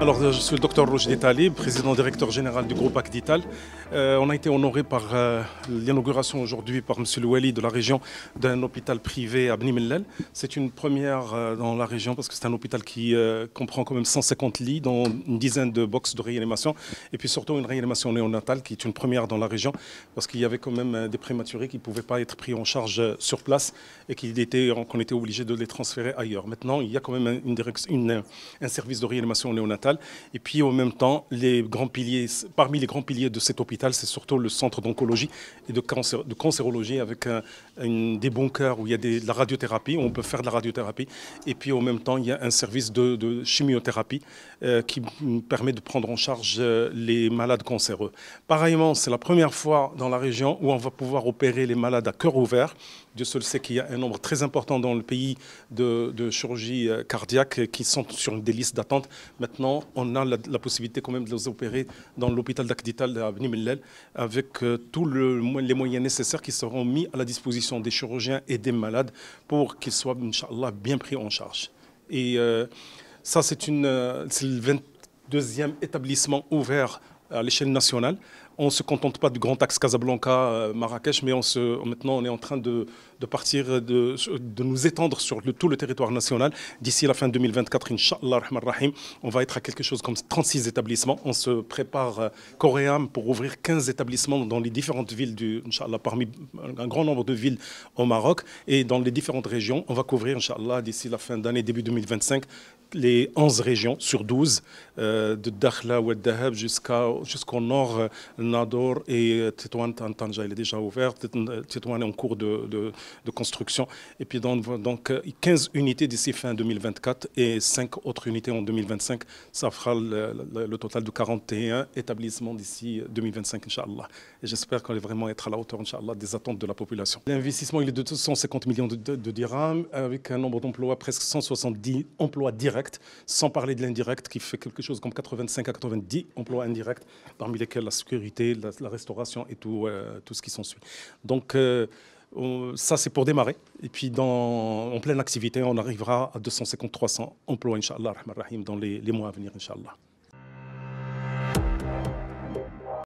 Alors, je suis le docteur Rochdi Talib, président directeur général du groupe Acdital. On a été honoré par l'inauguration aujourd'hui par M. Louali de la région d'un hôpital privé à Bni Mellal. C'est une première dans la région parce que c'est un hôpital qui comprend quand même 150 lits, dont une dizaine de boxes de réanimation et puis surtout une réanimation néonatale qui est une première dans la région parce qu'il y avait quand même des prématurés qui ne pouvaient pas être pris en charge sur place et qu'on était obligé de les transférer ailleurs. Maintenant, il y a quand même un service de réanimation néonatale. Et puis en même temps, parmi les grands piliers de cet hôpital, c'est surtout le centre d'oncologie et de cancérologie avec des bunkers où il y a de la radiothérapie, où on peut faire de la radiothérapie. Et puis en même temps, il y a un service de chimiothérapie qui permet de prendre en charge les malades cancéreux. Pareillement, c'est la première fois dans la région où on va pouvoir opérer les malades à cœur ouvert. Dieu seul sait qu'il y a un nombre très important dans le pays de chirurgie cardiaque qui sont sur des listes d'attente. Maintenant, on a la possibilité quand même de les opérer dans l'hôpital d'Acdital à Bni Mellal avec tous les moyens nécessaires qui seront mis à la disposition des chirurgiens et des malades pour qu'ils soient, Inch'Allah, bien pris en charge. Et ça, c'est le 22e établissement ouvert à l'échelle nationale. On ne se contente pas du Grand Axe Casablanca-Marrakech, mais maintenant on est en train de partir, de nous étendre sur tout le territoire national. D'ici la fin 2024, Inch'Allah, on va être à quelque chose comme 36 établissements. On se prépare coréen pour ouvrir 15 établissements dans les différentes villes, Inch'Allah, parmi un grand nombre de villes au Maroc. Et dans les différentes régions, on va couvrir, Inch'Allah, d'ici la fin d'année, début 2025, les 11 régions sur 12, de Dakhla ou Dahab jusqu'au nord, Nador et Tétouan Tanja, il est déjà ouvert. Tétouan est en cours de construction. Et puis donc 15 unités d'ici fin 2024 et 5 autres unités en 2025. Ça fera le total de 41 établissements d'ici 2025, Inch'Allah. Et j'espère qu'on va vraiment être à la hauteur, Inch'Allah, des attentes de la population. L'investissement, il est de 250 millions de dirhams avec un nombre d'emplois, presque 170 emplois directs, sans parler de l'indirect qui fait quelque chose comme 85 à 90 emplois indirects, parmi lesquels la sécurité, la restauration et tout ce qui s'ensuit. Donc ça c'est pour démarrer et puis en pleine activité on arrivera à 250-300 emplois Inch'Allah dans les mois à venir Inch'Allah.